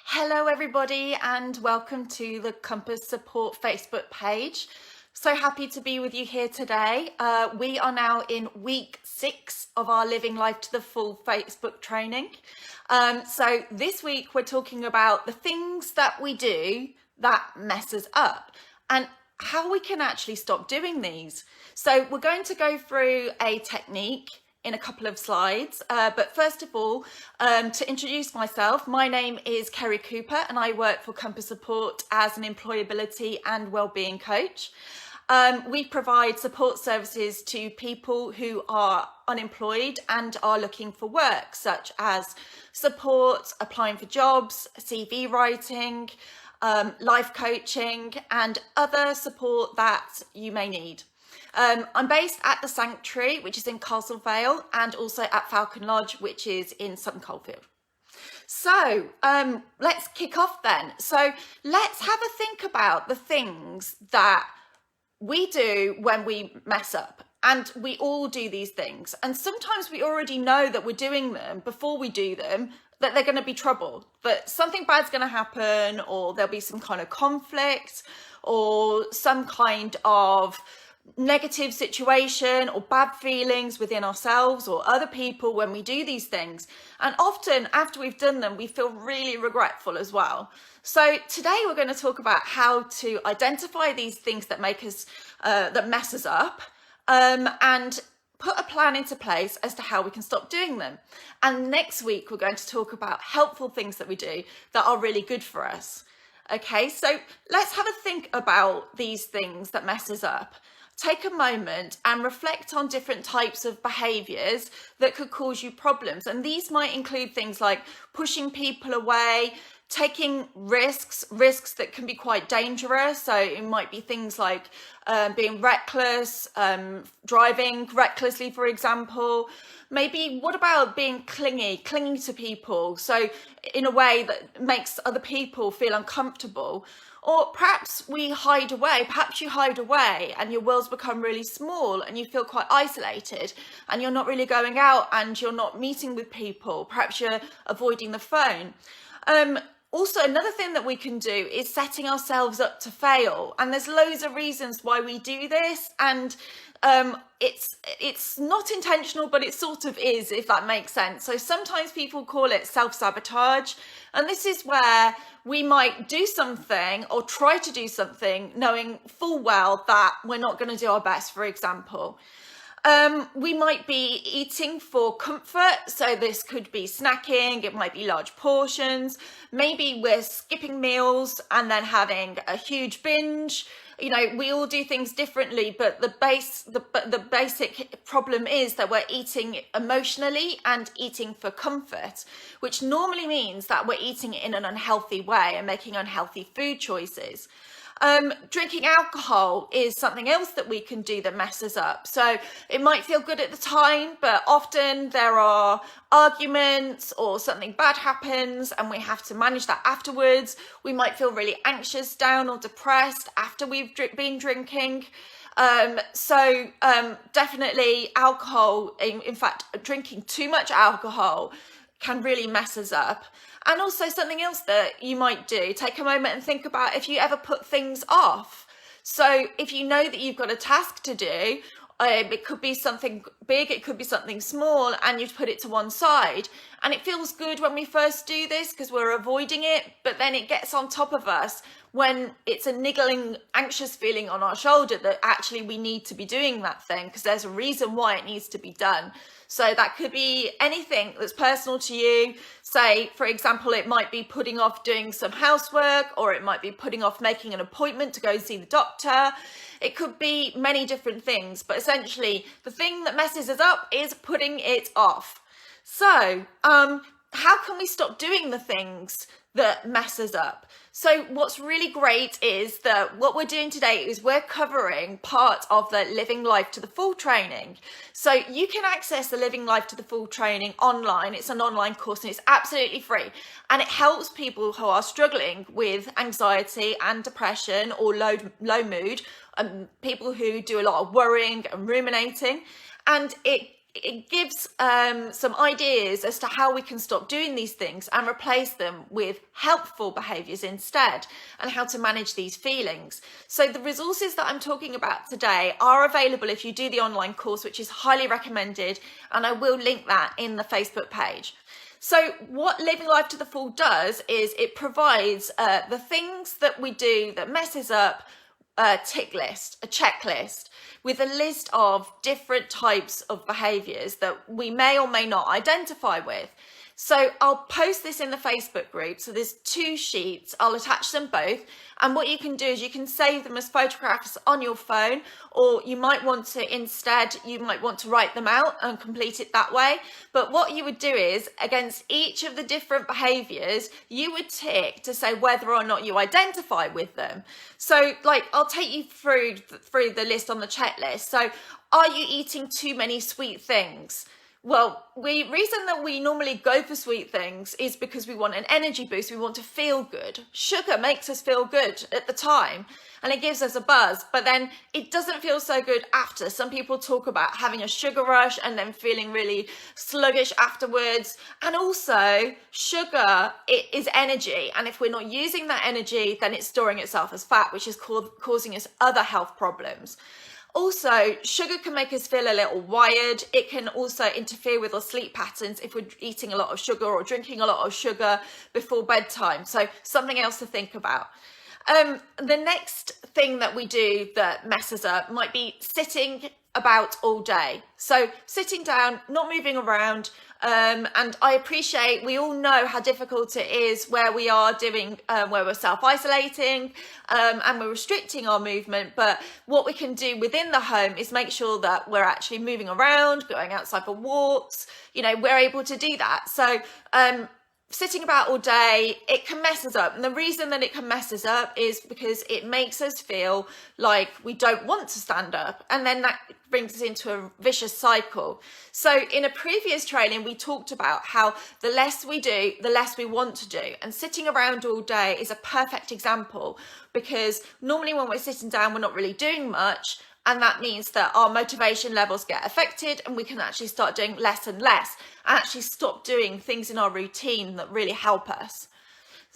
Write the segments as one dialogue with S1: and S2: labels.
S1: Hello everybody and welcome to the Compass Support Facebook page. So happy to be with you here today. We are now in week 6 of our Living Life to the Full Facebook training. So this week we're talking about the things that we do that mess us up and how we can actually stop doing these. So we're going to go through a technique in a couple of slides, but first of all, to introduce myself, my name is Kerry Cooper and I work for Compass Support as an employability and wellbeing coach. We provide support services to people who are unemployed and are looking for work, such as support, applying for jobs, CV writing, life coaching and other support that you may need. I'm based at the Sanctuary, which is in Castle Vale, and also at Falcon Lodge, which is in Sutton Coldfield. So let's kick off then. So let's have a think about the things that we do when we mess up. And we all do these things. And sometimes we already know that we're doing them before we do them, that they're going to be trouble, that something bad's going to happen, or there'll be some kind of conflict, or some kind of negative situation or bad feelings within ourselves or other people when we do these things. And often after we've done them, we feel really regretful as well. So today we're going to talk about how to identify these things that make us, that mess us up, and put a plan into place as to how we can stop doing them. And next week, we're going to talk about helpful things that we do that are really good for us. Okay, so let's have a think about these things that mess us up. Take a moment and reflect on different types of behaviours that could cause you problems. And these might include things like pushing people away, taking risks that can be quite dangerous. So it might be things like being reckless, driving recklessly, for example. Maybe what about being clinging to people, so in a way that makes other people feel uncomfortable? Or perhaps we hide away, perhaps you hide away and your world's become really small and you feel quite isolated and you're not really going out and you're not meeting with people. Perhaps you're avoiding the phone. Also, another thing that we can do is setting ourselves up to fail. And there's loads of reasons why we do this. And it's not intentional, but it sort of is, if that makes sense. So sometimes people call it self-sabotage. And this is where we might do something or try to do something knowing full well that we're not going to do our best, for example. We might be eating for comfort, so this could be snacking, it might be large portions, maybe we're skipping meals and then having a huge binge. You know, we all do things differently, but the basic problem is that we're eating emotionally and eating for comfort, which normally means that we're eating in an unhealthy way and making unhealthy food choices. Drinking alcohol is something else that we can do that messes up. So it might feel good at the time, but often there are arguments or something bad happens and we have to manage that afterwards. We might feel really anxious, down or depressed after we've been drinking. Definitely alcohol, in fact, drinking too much alcohol can really mess us up. And also something else that you might do, take a moment and think about if you ever put things off. So if you know that you've got a task to do, it could be something big, it could be something small, and you've put it to one side. And it feels good when we first do this because we're avoiding it, but then it gets on top of us when it's a niggling, anxious feeling on our shoulder that actually we need to be doing that thing because there's a reason why it needs to be done. So that could be anything that's personal to you. Say, for example, it might be putting off doing some housework, or it might be putting off making an appointment to go see the doctor. It could be many different things, but essentially the thing that messes us up is putting it off. So, how can we stop doing the things that mess us up? So what's really great is that what we're doing today is we're covering part of the Living Life to the Full training. So you can access the Living Life to the Full training online. It's an online course and it's absolutely free. And it helps people who are struggling with anxiety and depression or low mood, people who do a lot of worrying and ruminating. And it it gives some ideas as to how we can stop doing these things and replace them with helpful behaviours instead, and how to manage these feelings. So the resources that I'm talking about today are available if you do the online course, which is highly recommended, and I will link that in the Facebook page. So what Living Life to the Full does is it provides the things that we do that messes up a tick list, a checklist, with a list of different types of behaviours that we may or may not identify with. So I'll post this in the Facebook group. So there's 2 sheets, I'll attach them both. And what you can do is you can save them as photographs on your phone, or you might want to write them out and complete it that way. But what you would do is, against each of the different behaviours, you would tick to say whether or not you identify with them. So like, I'll take you through the list on the checklist. So are you eating too many sweet things? Well, reason that we normally go for sweet things is because we want an energy boost. We want to feel good. Sugar makes us feel good at the time and it gives us a buzz, but then it doesn't feel so good after. Some people talk about having a sugar rush and then feeling really sluggish afterwards. And also, sugar, it is energy. And if we're not using that energy, then it's storing itself as fat, which is causing us other health problems. Also, sugar can make us feel a little wired. It can also interfere with our sleep patterns if we're eating a lot of sugar or drinking a lot of sugar before bedtime. So something else to think about. The next thing that we do that messes up might be sitting about all day. So sitting down, not moving around. And I appreciate, we all know how difficult it is where we are doing, where we're self-isolating and we're restricting our movement. But what we can do within the home is make sure that we're actually moving around, going outside for walks, we're able to do that. So sitting about all day, it can mess us up. And the reason that it can mess us up is because it makes us feel like we don't want to stand up. And then that brings us into a vicious cycle. So in a previous training, we talked about how the less we do, the less we want to do. And sitting around all day is a perfect example, because normally when we're sitting down, we're not really doing much. And that means that our motivation levels get affected and we can actually start doing less and less and actually stop doing things in our routine that really help us.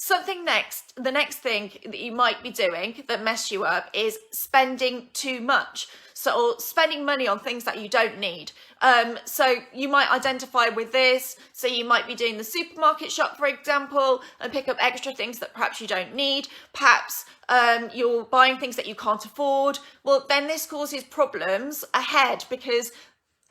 S1: The next thing that you might be doing that mess you up is spending too much. So spending money on things that you don't need. So you might identify with this. So you might be doing the supermarket shop, for example, and pick up extra things that perhaps you don't need. Perhaps you're buying things that you can't afford. Well, then this causes problems ahead, because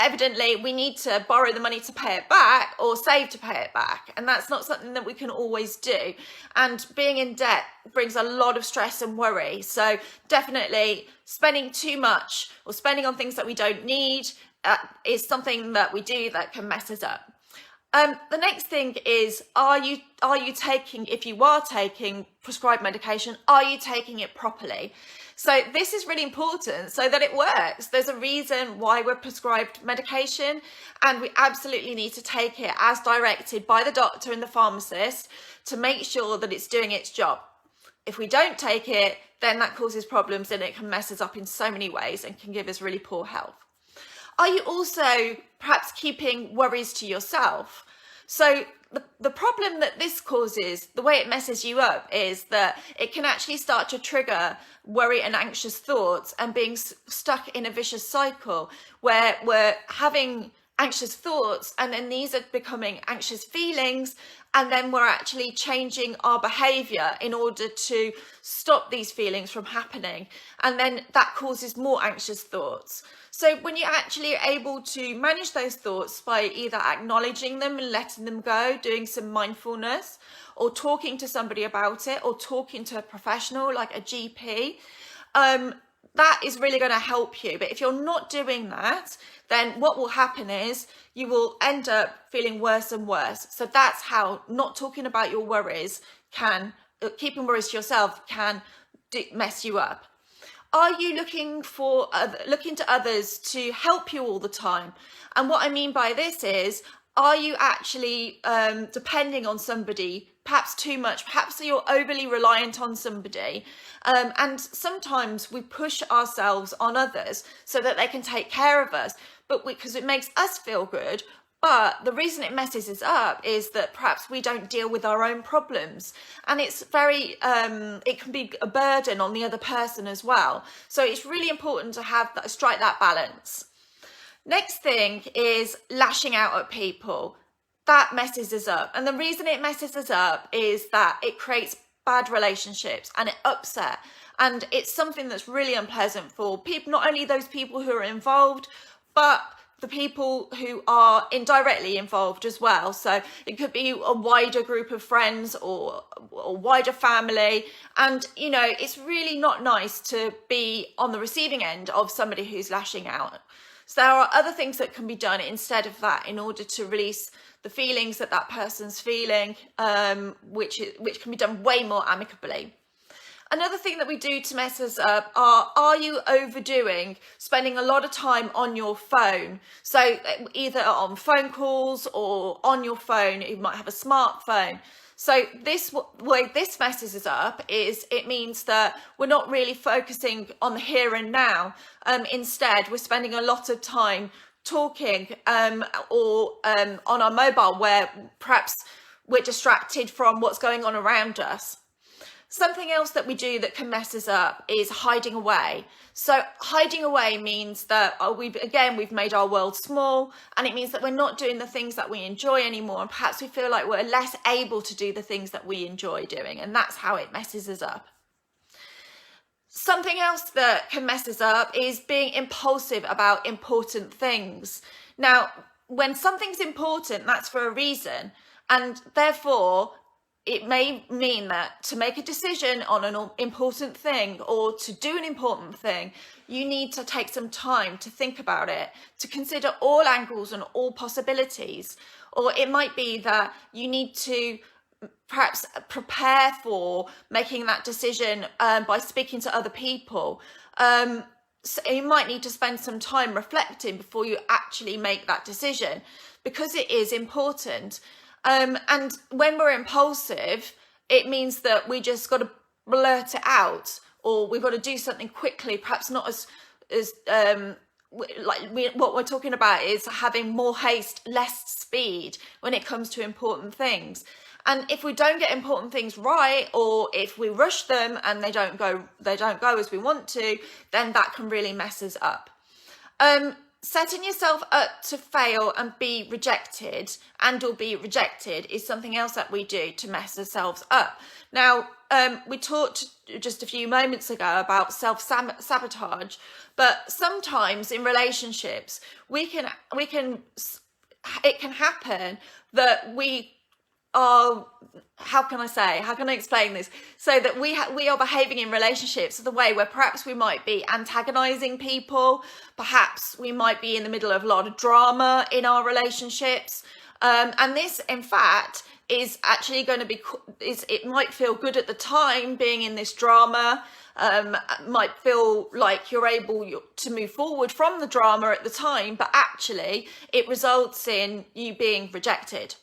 S1: evidently we need to borrow the money to pay it back or save to pay it back. And that's not something that we can always do. And being in debt brings a lot of stress and worry. So definitely spending too much or spending on things that we don't need is something that we do that can mess us up. The next thing is, are you taking, if you are taking prescribed medication, are you taking it properly? So this is really important so that it works. There's a reason why we're prescribed medication, and we absolutely need to take it as directed by the doctor and the pharmacist to make sure that it's doing its job. If we don't take it, then that causes problems and it can mess us up in so many ways and can give us really poor health. Are you also perhaps keeping worries to yourself? So the problem that this causes, the way it messes you up, is that it can actually start to trigger worry and anxious thoughts and being stuck in a vicious cycle where we're having anxious thoughts and then these are becoming anxious feelings, and then we're actually changing our behavior in order to stop these feelings from happening, and then that causes more anxious thoughts. So when you're actually able to manage those thoughts by either acknowledging them and letting them go, doing some mindfulness, or talking to somebody about it, or talking to a professional like a GP, that is really going to help you. But if you're not doing that, then what will happen is you will end up feeling worse and worse. So that's how not talking about your worries can, keeping worries to yourself can mess you up. Are you looking to others to help you all the time? And what I mean by this is, are you actually depending on somebody perhaps too much? Perhaps you're overly reliant on somebody. And sometimes we push ourselves on others so that they can take care of us. but because it makes us feel good. But the reason it messes us up is that perhaps we don't deal with our own problems, and it's very, it can be a burden on the other person as well. So it's really important to have that, strike that balance. Next thing is lashing out at people. That messes us up. And the reason it messes us up is that it creates bad relationships and it upset. And it's something that's really unpleasant for people, not only those people who are involved, but the people who are indirectly involved as well. So it could be a wider group of friends or a wider family. And, you know, it's really not nice to be on the receiving end of somebody who's lashing out. So there are other things that can be done instead of that in order to release the feelings that that person's feeling, which can be done way more amicably. Another thing that we do to mess us up are you overdoing spending a lot of time on your phone? So either on phone calls or on your phone, you might have a smartphone. So this way this messes us up is it means that we're not really focusing on the here and now. Instead, we're spending a lot of time talking or on our mobile where perhaps we're distracted from what's going on around us. Something else that we do that can mess us up is hiding away. So hiding away means that we've made our world small, and it means that we're not doing the things that we enjoy anymore, and perhaps we feel like we're less able to do the things that we enjoy doing, and that's how it messes us up. Something else that can mess us up is being impulsive about important things. Now, when something's important, that's for a reason, and therefore it may mean that to make a decision on an important thing or to do an important thing, you need to take some time to think about it, to consider all angles and all possibilities. Or it might be that you need to perhaps prepare for making that decision by speaking to other people. So you might need to spend some time reflecting before you actually make that decision, because it is important. And when we're impulsive, it means that we just got to blurt it out, or we've got to do something quickly, perhaps not as what we're talking about is having more haste, less speed when it comes to important things. And if we don't get important things right, or if we rush them and they don't go as we want to, then that can really mess us up. Setting yourself up to fail and be rejected is something else that we do to mess ourselves up. Now, we talked just a few moments ago about self-sabotage, but sometimes in relationships, it can happen that we are, how can I explain this? So that we are behaving in relationships the way where perhaps we might be antagonizing people, perhaps we might be in the middle of a lot of drama in our relationships, and this in fact is actually going to be, it might feel good at the time being in this drama, might feel like you're able to move forward from the drama at the time, but actually it results in you being rejected.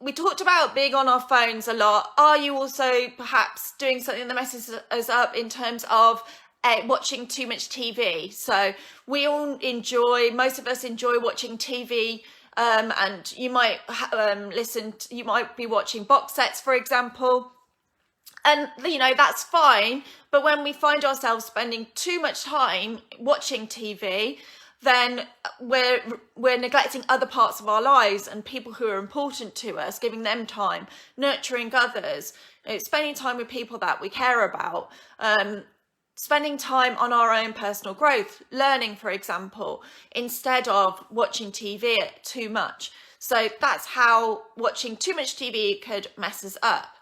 S1: We talked about being on our phones a lot. Are you also perhaps doing something that messes us up in terms of watching too much TV? So we all most of us enjoy watching TV, and you might you might be watching box sets, for example. And, you know, that's fine. But when we find ourselves spending too much time watching TV, then we're neglecting other parts of our lives and people who are important to us, giving them time, nurturing others, spending time with people that we care about, spending time on our own personal growth, learning, for example, instead of watching TV too much. So that's how watching too much TV could mess us up.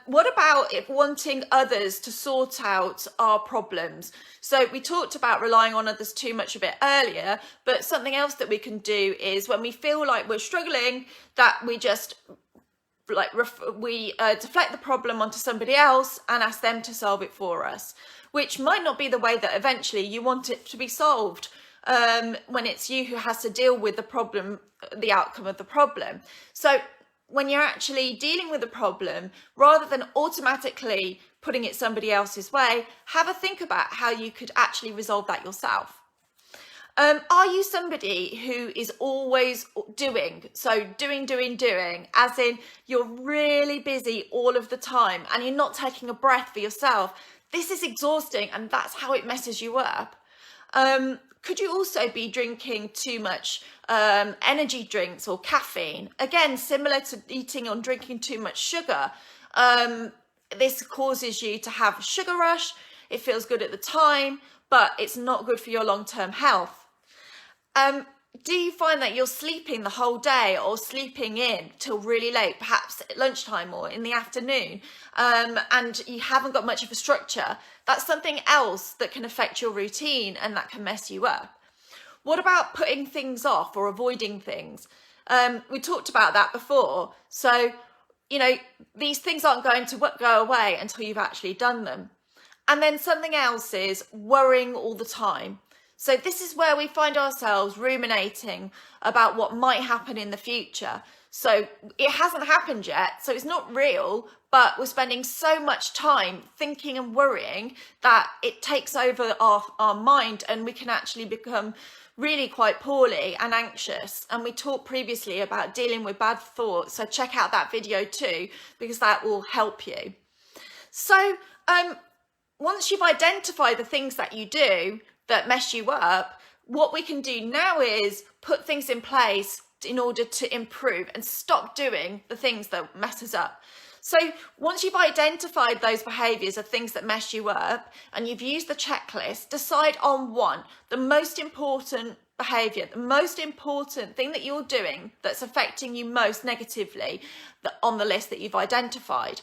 S1: What about if wanting others to sort out our problems? So we talked about relying on others too much a bit earlier, but something else that we can do is when we feel like we're struggling, that we just deflect the problem onto somebody else and ask them to solve it for us, which might not be the way that eventually you want it to be solved, when it's you who has to deal with the problem, the outcome of the problem. So when you're actually dealing with a problem, rather than automatically putting it somebody else's way, have a think about how you could actually resolve that yourself. Are you somebody who is always doing? So doing, as in you're really busy all of the time and you're not taking a breath for yourself. This is exhausting and that's how it messes you up. Could you also be drinking too much energy drinks or caffeine? Again, similar to eating or drinking too much sugar. This causes you to have a sugar rush. It feels good at the time, but it's not good for your long-term health. Do you find that you're sleeping the whole day or sleeping in till really late, perhaps at lunchtime or in the afternoon, and you haven't got much of a structure? That's something else that can affect your routine and that can mess you up. What about putting things off or avoiding things? We talked about that before. So, you know, these things aren't going to go away until you've actually done them. And then something else is worrying all the time. So this is where we find ourselves ruminating about what might happen in the future. So it hasn't happened yet, so it's not real, but we're spending so much time thinking and worrying that it takes over our mind, and we can actually become really quite poorly and anxious. And we talked previously about dealing with bad thoughts, so check out that video too, because that will help you. So once you've identified the things that you do that mess you up, what we can do now is put things in place in order to improve and stop doing the things that mess us up. So once you've identified those behaviours of things that mess you up and you've used the checklist, decide on one, the most important behaviour, the most important thing that you're doing that's affecting you most negatively on the list that you've identified.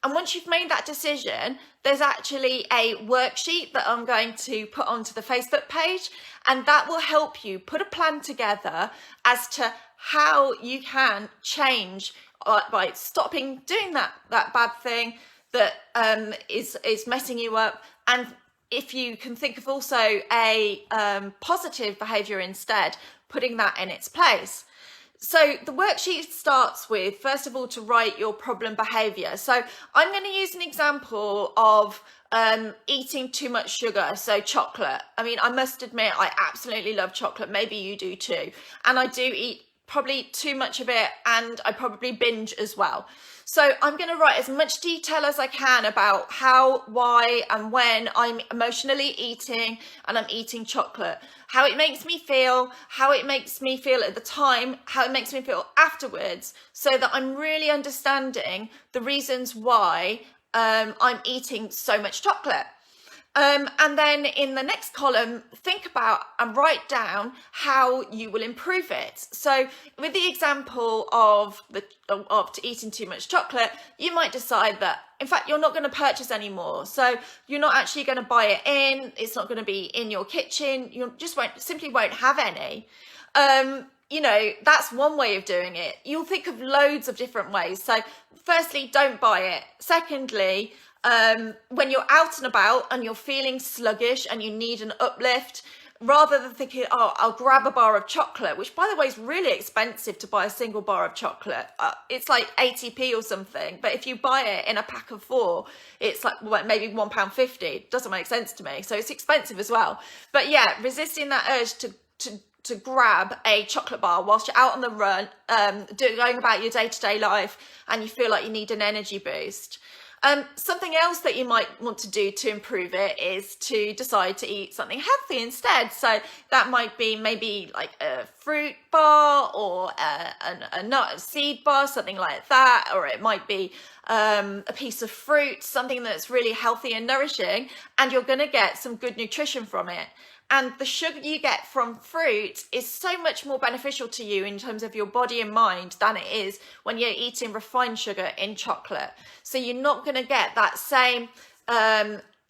S1: And once you've made that decision, there's actually a worksheet that I'm going to put onto the Facebook page, and that will help you put a plan together as to how you can change by stopping doing that bad thing that is messing you up. And if you can think of also a positive behaviour instead, putting that in its place. So the worksheet starts with, first of all, to write your problem behaviour. So I'm going to use an example of eating too much sugar, so chocolate. I mean, I must admit, I absolutely love chocolate. Maybe you do too. And I do eat probably too much of it, and I probably binge as well. So I'm going to write as much detail as I can about how, why and when I'm emotionally eating and I'm eating chocolate, how it makes me feel, how it makes me feel at the time, how it makes me feel afterwards, so that I'm really understanding the reasons why I'm eating so much chocolate. And then in the next column, think about and write down how you will improve it. So with the example of eating too much chocolate, you might decide that, in fact, you're not going to purchase anymore. So you're not actually going to buy it in. It's not going to be in your kitchen. You just simply won't have any. You know, that's one way of doing it. You'll think of loads of different ways. So firstly, don't buy it. Secondly, when you're out and about and you're feeling sluggish and you need an uplift, rather than thinking, oh, I'll grab a bar of chocolate, which by the way is really expensive to buy a single bar of chocolate. It's like 80p or something, but if you buy it in a pack of 4, it's like maybe £1.50. It doesn't make sense to me, so it's expensive as well. But yeah, resisting that urge to grab a chocolate bar whilst you're out on the run, going about your day-to-day life, and you feel like you need an energy boost. Something else that you might want to do to improve it is to decide to eat something healthy instead. So that might be maybe like a fruit bar or a nut seed bar, something like that, or it might be a piece of fruit, something that's really healthy and nourishing, and you're going to get some good nutrition from it. And the sugar you get from fruit is so much more beneficial to you in terms of your body and mind than it is when you're eating refined sugar in chocolate. So you're not going to get that same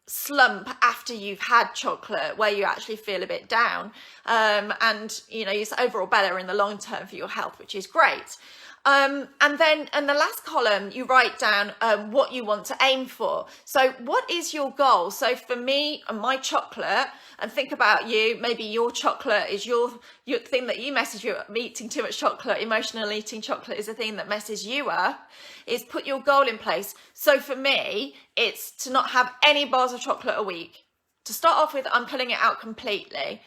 S1: slump after you've had chocolate where you actually feel a bit down. And, you know, it's overall better in the long term for your health, which is great. And then in the last column, you write down what you want to aim for. So what is your goal? So for me and my chocolate, and think about you, maybe your chocolate is your thing that you message you, eating too much chocolate, emotional eating chocolate is a thing that messes you up, is put your goal in place. So for me, it's to not have any bars of chocolate a week. To start off with, I'm pulling it out completely.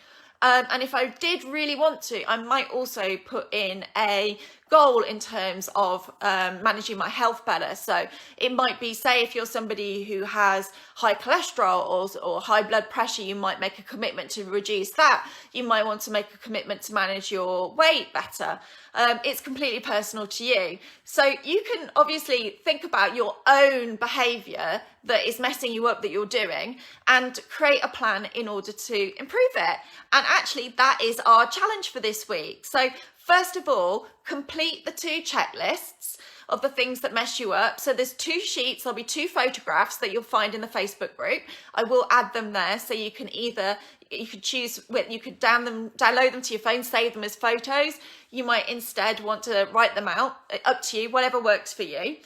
S1: And if I did really want to, I might also put in a goal in terms of managing my health better. So it might be, say, if you're somebody who has high cholesterol or high blood pressure, you might make a commitment to reduce that. You might want to make a commitment to manage your weight better. It's completely personal to you. So you can obviously think about your own behavior that is messing you up that you're doing and create a plan in order to improve it. And actually that is our challenge for this week. So first of all, complete the 2 checklists of the things that mess you up. So there's 2 sheets, there'll be 2 photographs that you'll find in the Facebook group. I will add them there, so you can choose, you could download them to your phone, save them as photos. You might instead want to write them out, up to you, whatever works for you.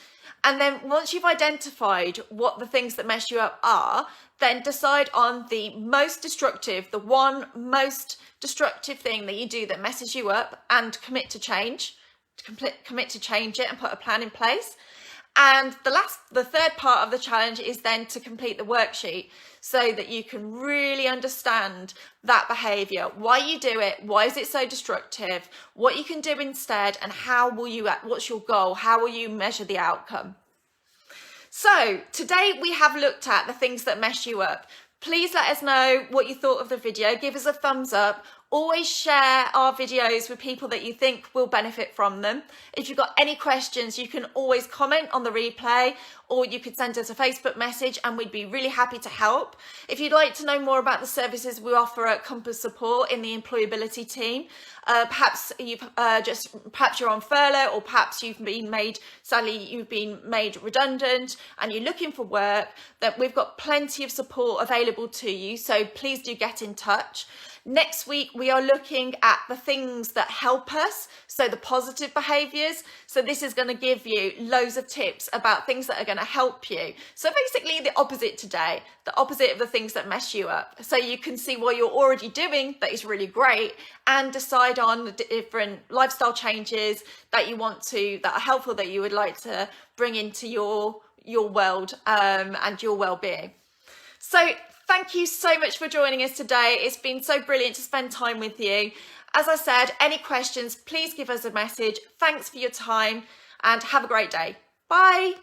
S1: And then once you've identified what the things that mess you up are, then decide on the most destructive, the one most destructive thing that you do that messes you up, and commit to change it and put a plan in place. And the third part of the challenge is then to complete the worksheet so that you can really understand that behavior, why you do it, why is it so destructive, what you can do instead, and what's your goal, how will you measure the outcome. So today we have looked at the things that mess you up. Please let us know what you thought of the video. Give us a thumbs up. Always share our videos with people that you think will benefit from them. If you've got any questions, you can always comment on the replay, or you could send us a Facebook message and we'd be really happy to help. If you'd like to know more about the services we offer at Compass Support in the employability team, perhaps you're on furlough, or perhaps you've been made redundant and you're looking for work, that we've got plenty of support available to you. So please do get in touch. Next week, we are looking at the things that help us, so the positive behaviours. So this is going to give you loads of tips about things that are going to help you. So basically the opposite today, the opposite of the things that mess you up. So you can see what you're already doing that is really great, and decide on the different lifestyle changes that you want to, that are helpful, that you would like to bring into your world and your well-being. So thank you so much for joining us today. It's been so brilliant to spend time with you. As I said, any questions, please give us a message. Thanks for your time and have a great day. Bye.